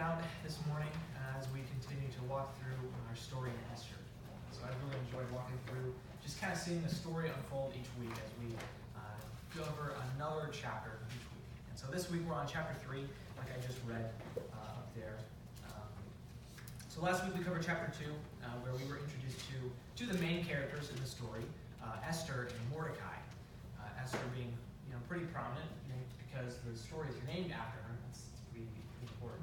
out this morning as we continue to walk through our story in Esther. So I really enjoyed walking through, just kind of seeing the story unfold each week as we go over another chapter each week. And so this week we're on chapter 3, like I just read up there. So last week we covered chapter 2, where we were introduced to the main characters in the story, Esther and Mordecai. Esther being pretty prominent because the story is named after her. That's pretty important.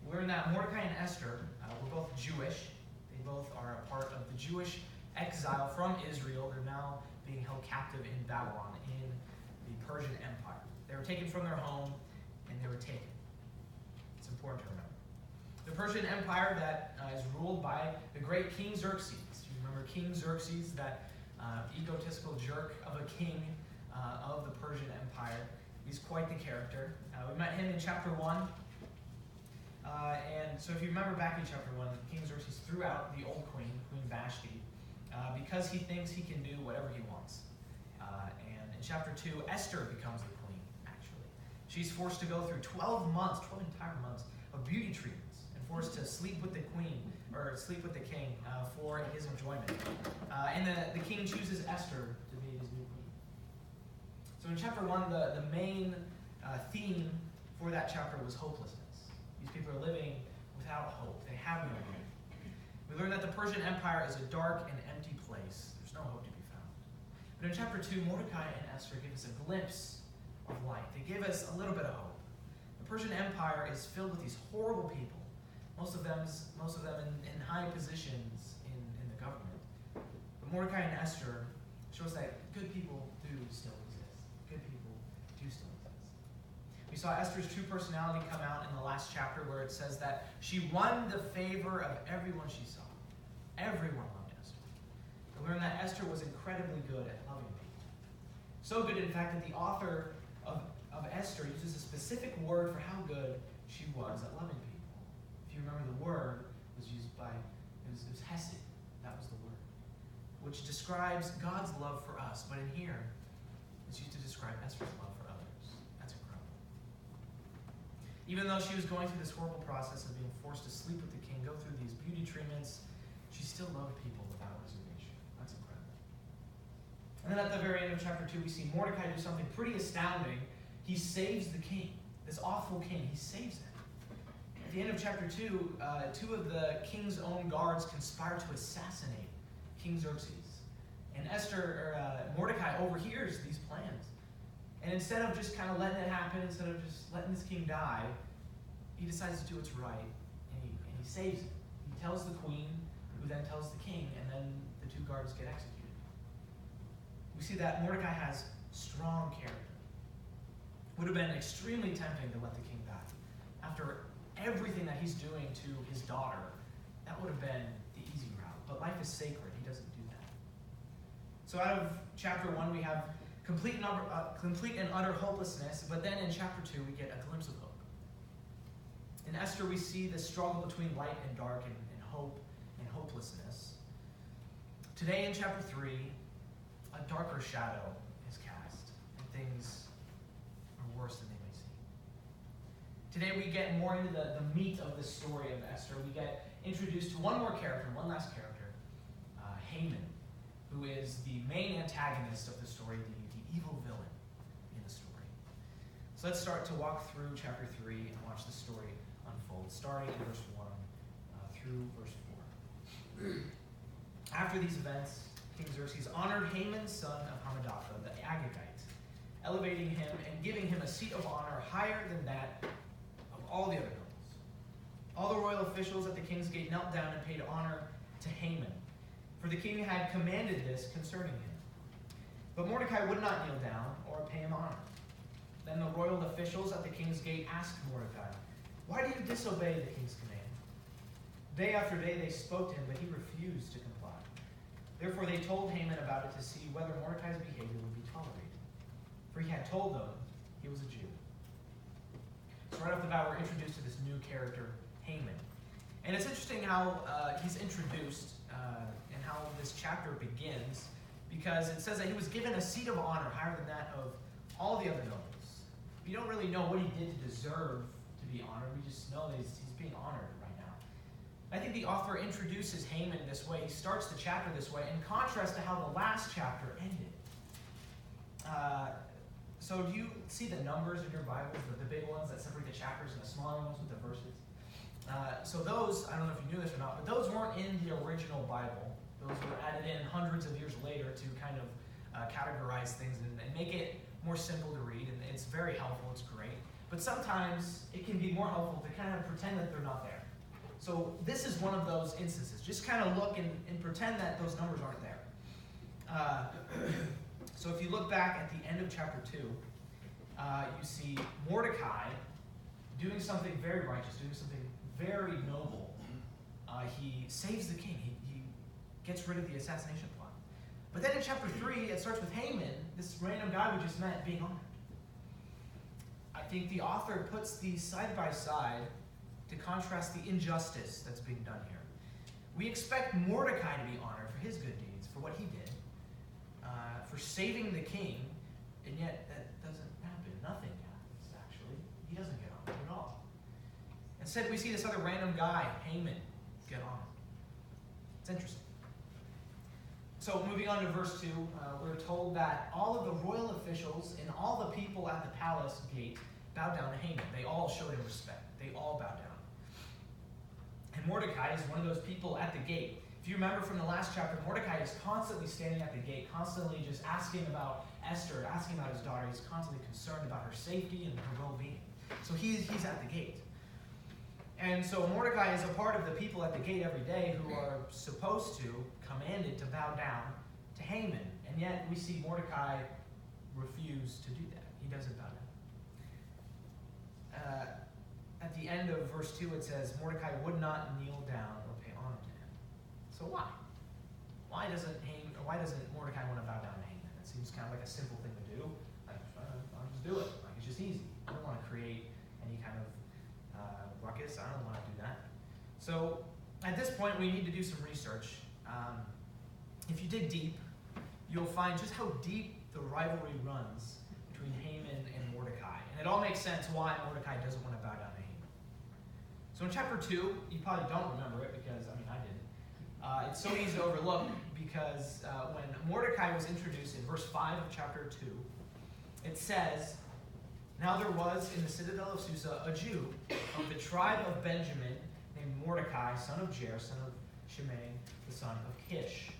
We learned that Mordecai and Esther were both Jewish. They both are a part of the Jewish exile from Israel. They're now being held captive in Babylon in the Persian Empire. They were taken from their home and they were taken. It's important to remember. The Persian Empire that is ruled by the great King Xerxes. You remember King Xerxes, that egotistical jerk of a king of the Persian Empire. He's quite the character. We met him in chapter 1. And so if you remember back in chapter 1, King Xerxes threw out the old queen, Queen Vashti, because he thinks he can do whatever he wants. And in chapter 2, Esther becomes the queen, actually. She's forced to go through 12 entire months of beauty treatments, and forced to sleep with the queen, or sleep with the king for his enjoyment. And the king chooses Esther to be his new queen. So in chapter 1, the main theme for that chapter was hopelessness. These people are living without hope. They have no hope. We learn that the Persian Empire is a dark and empty place. There's no hope to be found. But in chapter 2, Mordecai and Esther give us a glimpse of light. They give us a little bit of hope. The Persian Empire is filled with these horrible people. Most of them in high positions in the government. But Mordecai and Esther show us that good people do still exist. Good people do still exist. We saw Esther's true personality come out in the last chapter, where it says that she won the favor of everyone she saw. Everyone loved Esther. We learned that Esther was incredibly good at loving people. So good, in fact, that the author of Esther uses a specific word for how good she was at loving people. If you remember, the word was used it was hesed. That was the word, which describes God's love for us. But in here, it's used to describe Esther's love for others. That's incredible. Even though she was going through this horrible process of being forced to sleep with the king, go through these beauty treatments, she still loved people without reservation. That's incredible. And then at the very end of chapter 2, we see Mordecai do something pretty astounding. He saves the king, this awful king. He saves him. At the end of chapter 2, two of the king's own guards conspire to assassinate King Xerxes. And Mordecai overhears these plans. And instead of just kind of letting it happen, instead of just letting this king die, he decides to do what's right, and he saves him. He tells the queen, who then tells the king, and then the two guards get executed. We see that Mordecai has strong character. Would have been extremely tempting to let the king die. After everything that he's doing to his daughter, that would have been the easy route. But life is sacred. He doesn't do that. So out of chapter 1, we have complete and utter hopelessness, but then in chapter 2, we get a glimpse of hope. In Esther, we see the struggle between light and dark, and hope and hopelessness. Today in chapter 3, a darker shadow is cast, and things are worse than they may seem. Today we get more into the meat of the story of Esther. We get introduced to one last character, Haman, who is the main antagonist of the story, the evil villain in the story. So let's start to walk through chapter 3 and watch the story unfold, starting in verse 1 through verse 4. After these events, King Xerxes honored Haman, son of Hammedatha, the Agagite, elevating him and giving him a seat of honor higher than that of all the other nobles. All the royal officials at the king's gate knelt down and paid honor to Haman, for the king had commanded this concerning him. But Mordecai would not kneel down or pay him honor. Then the royal officials at the king's gate asked Mordecai, "Why do you disobey the king's command?" Day after day they spoke to him, but he refused to comply. Therefore they told Haman about it to see whether Mordecai's behavior would be tolerated. For he had told them he was a Jew. So right off the bat, we're introduced to this new character, Haman. And it's interesting how he's introduced and how this chapter begins, because it says that he was given a seat of honor higher than that of all the other nobles. We don't really know what he did to deserve to be honored. We just know that he's being honored right now. I think the author introduces Haman this way. He starts the chapter this way, in contrast to how the last chapter ended. So do you see the numbers in your Bibles, the big ones that separate the chapters and the smaller ones with the verses? So those, I don't know if you knew this or not, but those weren't in the original Bible. Those were added in hundreds of years later to kind of categorize things and make it more simple to read. And it's very helpful. It's great. But sometimes it can be more helpful to kind of pretend that they're not there. So this is one of those instances. Just kind of look and pretend that those numbers aren't there. So if you look back at the end of chapter 2, you see Mordecai doing something very righteous, doing something very noble. He saves the king. He gets rid of the assassination plot. But then in chapter 3, it starts with Haman, this random guy we just met, being honored. I think the author puts these side by side to contrast the injustice that's being done here. We expect Mordecai to be honored for his good deeds, for what he did, for saving the king, and yet that doesn't happen. Nothing happens, actually. He doesn't get honored at all. Instead, we see this other random guy, Haman, get honored. It's interesting. So moving on to verse 2, we're told that all of the royal officials and all the people at the palace gate bowed down to Haman. They all showed him respect. They all bowed down. And Mordecai is one of those people at the gate. If you remember from the last chapter, Mordecai is constantly standing at the gate, constantly just asking about Esther, asking about his daughter. He's constantly concerned about her safety and her well-being. So he's at the gate. And so Mordecai is a part of the people at the gate every day who are supposed to, commanded to bow down to Haman. And yet we see Mordecai refuse to do that. He doesn't bow down. At the end of verse 2, it says, Mordecai would not kneel down or pay honor to him. So why? Why doesn't Mordecai want to bow down to Haman? It seems kind of like a simple thing to do. Like, I'll just do it. Like, it's just easy. I don't want to create any kind of ruckus. I don't want to do that. So at this point, we need to do some research. If you dig deep, you'll find just how deep the rivalry runs between Haman and Mordecai. And it all makes sense why Mordecai doesn't want to bow down to Haman. So in chapter 2, you probably don't remember it because, I didn't. It's so easy to overlook because when Mordecai was introduced in verse 5 of chapter 2, it says, now there was in the citadel of Susa a Jew of the tribe of Benjamin named Mordecai, son of Jair, son of Shimei, the son of Kish.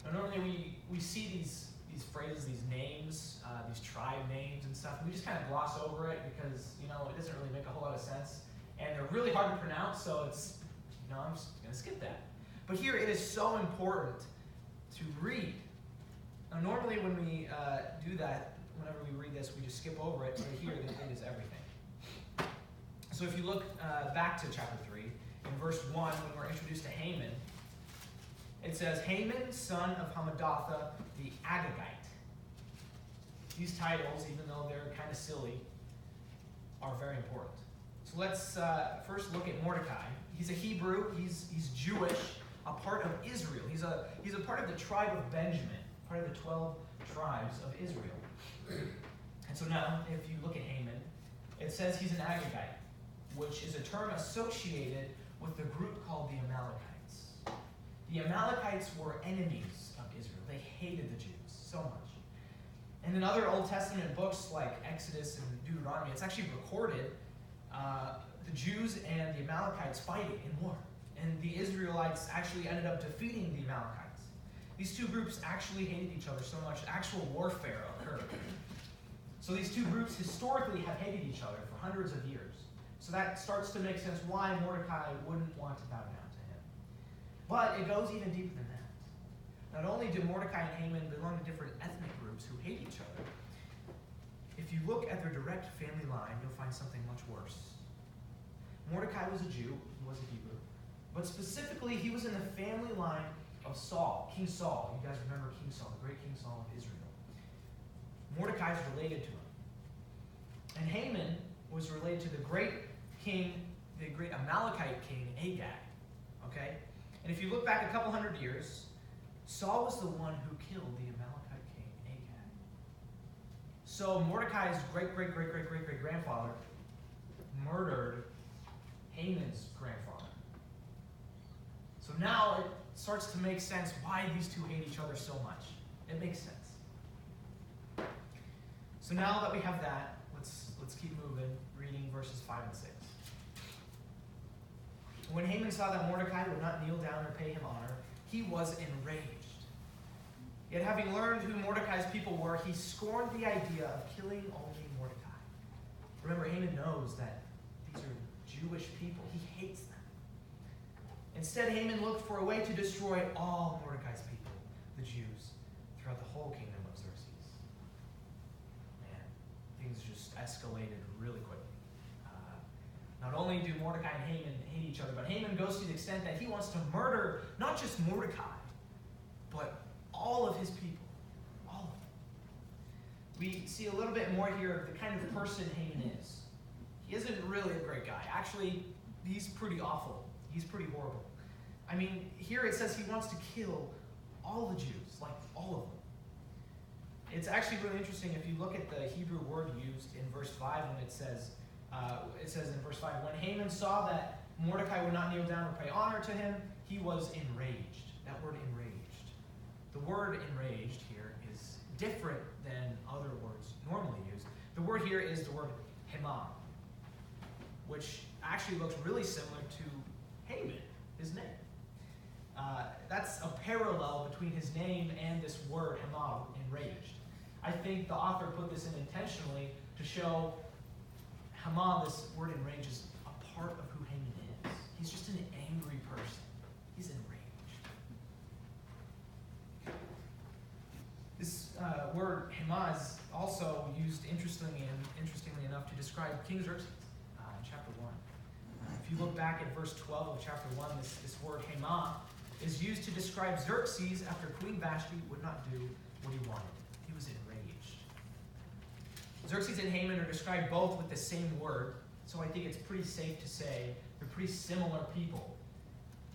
Now normally we see these phrases, these names, these tribe names and stuff, and we just kind of gloss over it because, it doesn't really make a whole lot of sense. And they're really hard to pronounce, so it's, I'm just going to skip that. But here it is so important to read. Now normally when we do that, whenever we read this, we just skip over it. But here it is everything. So if you look back to chapter 3, in verse 1, when we're introduced to Haman, it says, Haman, son of Hammedatha, the Agagite. These titles, even though they're kind of silly, are very important. So let's first look at Mordecai. He's a Hebrew. He's Jewish, a part of Israel. He's a part of the tribe of Benjamin, part of the 12 tribes of Israel. And so now, if you look at Haman, it says he's an Agagite, which is a term associated with the group called the Amalekites. The Amalekites were enemies of Israel. They hated the Jews so much. And in other Old Testament books like Exodus and Deuteronomy, it's actually recorded the Jews and the Amalekites fighting in war. And the Israelites actually ended up defeating the Amalekites. These two groups actually hated each other so much, actual warfare occurred. So these two groups historically have hated each other for hundreds of years. So that starts to make sense why Mordecai wouldn't want to bow down to him. But it goes even deeper than that. Not only do Mordecai and Haman belong to different ethnic groups who hate each other, if you look at their direct family line, you'll find something much worse. Mordecai was a Jew, he was a Hebrew, but specifically he was in the family line of Saul, King Saul. You guys remember King Saul, the great King Saul of Israel. Mordecai is related to him. And Haman was related to the great king, the great Amalekite king, Agag. Okay? And if you look back a couple hundred years, Saul was the one who killed the Amalekite king, Agag. So Mordecai's great-great-great-great-great-great-grandfather murdered Haman's grandfather. So now it starts to make sense why these two hate each other so much. It makes sense. So now that we have that, let's keep moving, reading verses 5 and 6. When Haman saw that Mordecai would not kneel down or pay him honor, he was enraged. Yet having learned who Mordecai's people were, he scorned the idea of killing only Mordecai. Remember, Haman knows that these are Jewish people. He hates them. Instead, Haman looked for a way to destroy all Mordecai's people, the Jews, throughout the whole kingdom of Xerxes. Man, things just escalated really quickly. Not only do Mordecai and Haman hate each other, but Haman goes to the extent that he wants to murder not just Mordecai, but all of his people. All of them. We see a little bit more here of the kind of person Haman is. He isn't really a great guy. Actually, he's pretty awful. He's pretty horrible. I mean, here it says he wants to kill all the Jews, like all of them. It's actually really interesting if you look at the Hebrew word used in verse 5 when it says in verse 5, when Haman saw that Mordecai would not kneel down or pay honor to him, he was enraged. That word enraged. The word enraged here is different than other words normally used. The word here is the word hema, which actually looks really similar to Haman, his name. That's a parallel between his name and this word hema, enraged. I think the author put this in intentionally to show Haman, this word enraged, is a part of who Haman is. He's just an angry person. He's enraged. This word Haman is also used interestingly enough to describe King Xerxes in chapter 1. If you look back at verse 12 of chapter 1, this word Haman is used to describe Xerxes after Queen Vashti would not do what he wanted. He was enraged. Xerxes and Haman are described both with the same word, so I think it's pretty safe to say they're pretty similar people.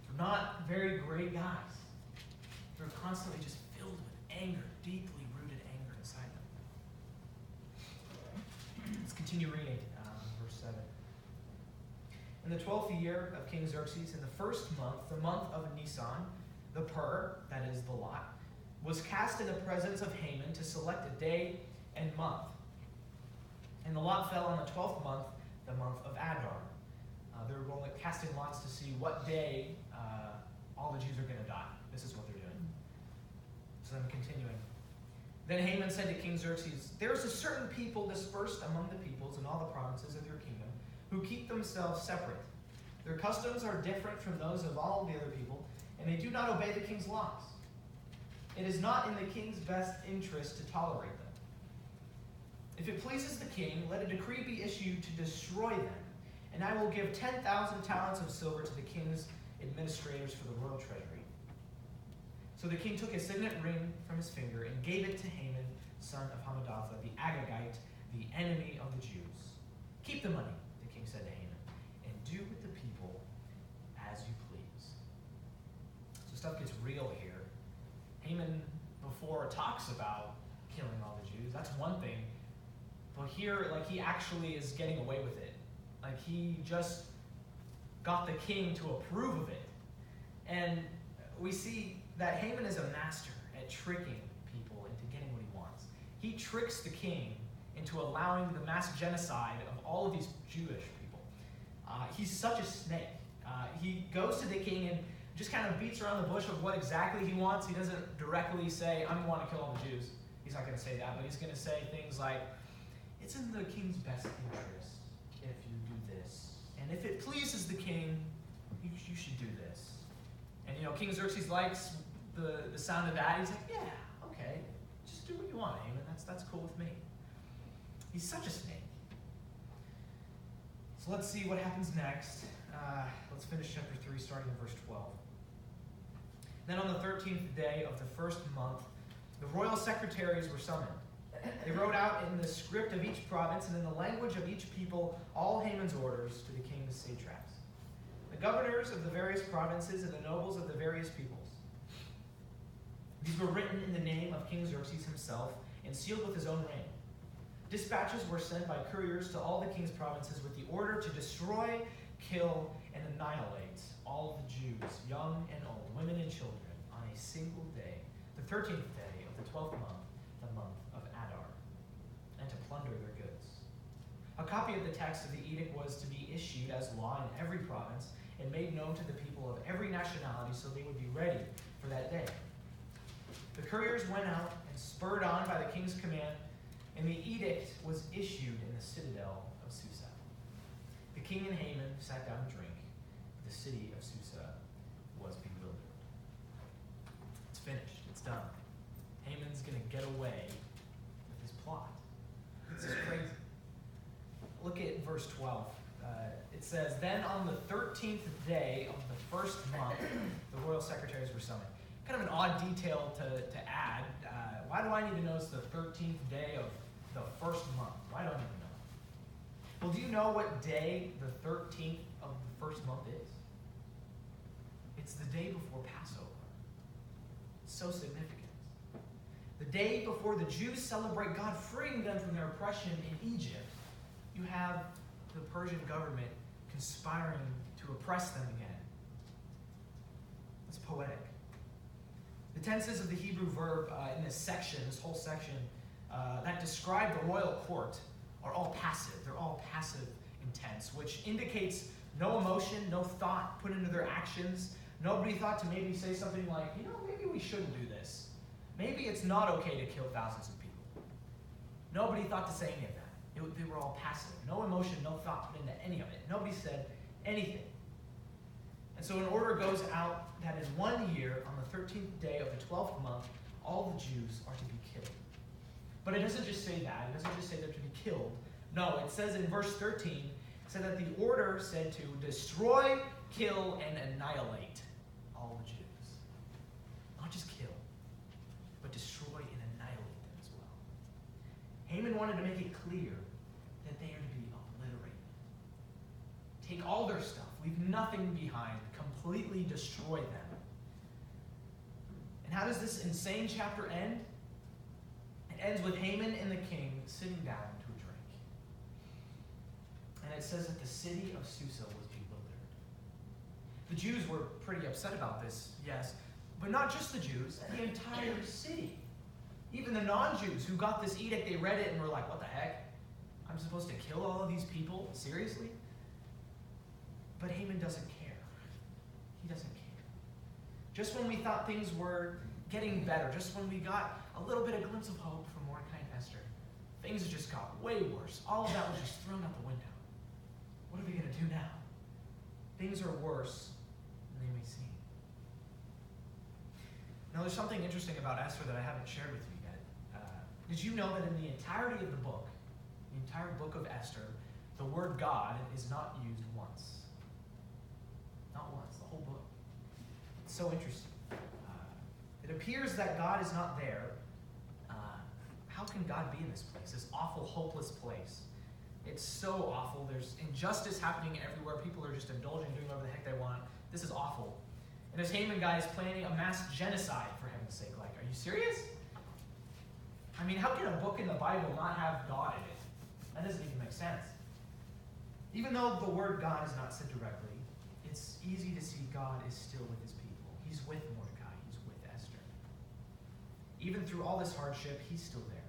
They're not very great guys. They're constantly just filled with anger, deeply rooted anger inside them. Let's continue reading, verse 7. In the 12th year of King Xerxes, in the first month, the month of Nisan, the pur, that is the lot, was cast in the presence of Haman to select a day and month. And the lot fell on the 12th month, the month of Adar. They're rolling, casting lots to see what day all the Jews are going to die. This is what they're doing. So I'm continuing. Then Haman said to King Xerxes, there is a certain people dispersed among the peoples in all the provinces of your kingdom who keep themselves separate. Their customs are different from those of all the other people, and they do not obey the king's laws. It is not in the king's best interest to tolerate them. If it pleases the king, let a decree be issued to destroy them, and I will give 10,000 talents of silver to the king's administrators for the royal treasury. So the king took a signet ring from his finger and gave it to Haman, son of Hammedatha, the Agagite, the enemy of the Jews. Keep the money, the king said to Haman, and do with the people as you please. So stuff gets real here. Haman before talks about killing all the Jews. That's one thing. But here, he actually is getting away with it. He just got the king to approve of it. And we see that Haman is a master at tricking people into getting what he wants. He tricks the king into allowing the mass genocide of all of these Jewish people. He's such a snake. He goes to the king and just kind of beats around the bush of what exactly he wants. He doesn't directly say, I want to kill all the Jews. He's not going to say that, but he's going to say things like, it's in the king's best interest if you do this. And if it pleases the king, you should do this. And King Xerxes likes the sound of that. He's like, yeah, okay, just do what you want, Haman. That's cool with me. He's such a snake. So let's see what happens next. Let's finish chapter 3, starting in verse 12. Then on the 13th day of the first month, the royal secretaries were summoned. They wrote out in the script of each province and in the language of each people all Haman's orders to the king's satraps, the governors of the various provinces and the nobles of the various peoples. These were written in the name of King Xerxes himself and sealed with his own ring. Dispatches were sent by couriers to all the king's provinces with the order to destroy kill, and annihilate all the Jews, young and old, women and children, on a single day, the 13th day of the 12th month, the month of Adar, and to plunder their goods. A copy of the text of the edict was to be issued as law in every province and made known to the people of every nationality so they would be ready for that day. The couriers went out and spurred on by the king's command, and the edict was issued in the citadel of Susa. The king and Haman sat down to drink. The city of Susa was bewildered. It's finished. It's done. Haman's going to get away with his plot. This is crazy. Look at verse 12. It says, "Then on the 13th day of the first month, the royal secretaries were summoned." Kind of an odd detail to add. Why do I need to know it's the 13th day of the first month? Why do I need to know? Well, do you know what day the 13th of the first month is? It's the day before Passover. It's so significant. The day before the Jews celebrate God freeing them from their oppression in Egypt, you have the Persian government conspiring to oppress them again. It's poetic. The tenses of the Hebrew verb in this section, this whole section, that describe the royal court are all passive. They're all passive intense, which indicates no emotion, no thought put into their actions. Nobody thought to maybe say something like, maybe we shouldn't do this. Maybe it's not okay to kill thousands of people. Nobody thought to say any of that. They were all passive. No emotion, no thought put into any of it. Nobody said anything. And so an order goes out that in 1 year, on the 13th day of the 12th month, all the Jews are to be killed. But it doesn't just say that. It doesn't just say they're to be killed. No, it says in verse 13, it said that the order said to destroy, kill, and annihilate all the Jews. Not just kill, but destroy and annihilate them as well. Haman wanted to make it clear that they are to be obliterated. Take all their stuff, leave nothing behind, completely destroy them. And how does this insane chapter end? It ends with Haman and the king sitting down to a drink. And it says that the city of Susa was bewildered. The Jews were pretty upset about this, yes, but not just the Jews, the entire city. Even the non-Jews who got this edict, they read it and were like, what the heck? I'm supposed to kill all of these people? Seriously? But Haman doesn't care. He doesn't care. Just when we thought things were getting better, just when we got a little bit of glimpse of hope from Mordecai and Esther, things just got way worse. All of that was just thrown out the window. What are we going to do now? Things are worse than they may seem. Now, there's something interesting about Esther that I haven't shared with you yet. Did you know that in the entirety of the book, the entire book of Esther, the word God is not used once? Not once, the whole book. It's so interesting. It appears that God is not there. How can God be in this place, this awful, hopeless place? It's so awful. There's injustice happening everywhere. People are just indulging, doing whatever the heck they want. This is awful. And this Haman guy is planning a mass genocide, for heaven's sake. Like, are you serious? I mean, how can a book in the Bible not have God in it? That doesn't even make sense. Even though the word God is not said directly, it's easy to see God is still with his people. He's with Mordecai. He's with Esther. Even through all this hardship, he's still there.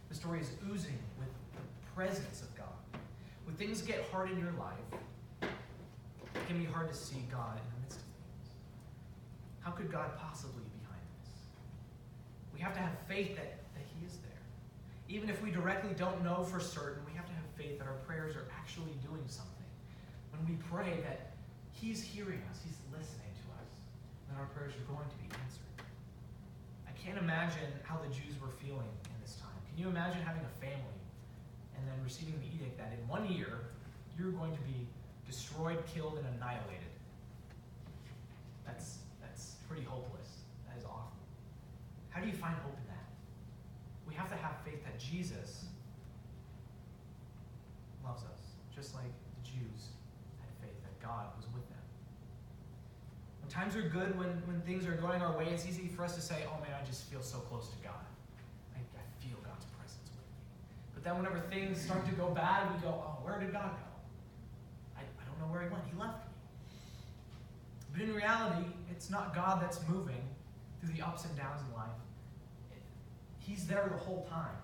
The story is oozing with the presence of God. When things get hard in your life, it can be hard to see God in the midst of things. How could God possibly be behind this? We have to have faith that he is there. Even if we directly don't know for certain, we have to have faith that our prayers are actually doing something. When we pray that he's hearing us, he's listening to us, then our prayers are going to be answered. I can't imagine how the Jews were feeling in this time. Can you imagine having a family and then receiving the edict that in 1 year, you're going to be destroyed, killed, and annihilated? That's pretty hopeless. That is awful. How do you find hope in that? We have to have faith that Jesus loves us, just like the Jews had faith that God was with them. When times are good, when things are going our way, it's easy for us to say, oh man, I just feel so close to God. I feel God's presence with me. But then whenever things start to go bad, we go, oh, where did God go? I don't don't know where he went. He left me. But in reality, it's not God that's moving through the ups and downs in life. He's there the whole time.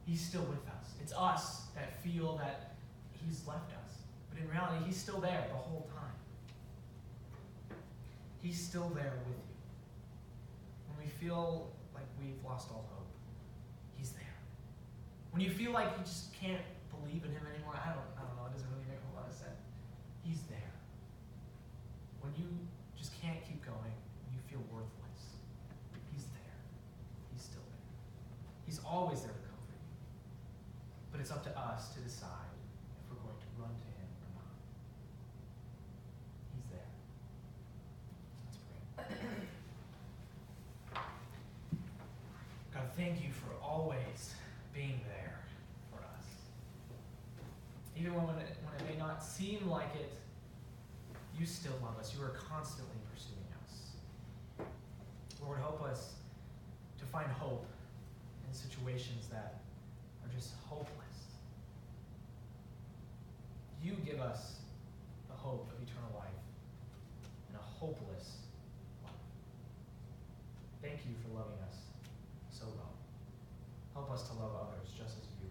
He's still with us. It's us that feel that he's left us. But in reality, he's still there the whole time. He's still there with you. When we feel like we've lost all hope, he's there. When you feel like you just can't believe in him anymore, I don't know, it doesn't really make a whole lot of sense. He's there. When you just can't keep going, you feel worthless, he's there. He's still there. He's always there to comfort you. But it's up to us to decide if we're going to run to him or not. He's there. Let's pray. God, thank you for always being there for us. Even when it may not seem like it, you still love us. You are constantly pursuing us. Lord, help us to find hope in situations that are just hopeless. You give us the hope of eternal life in a hopeless life. Thank you for loving us so well. Help us to love others just as you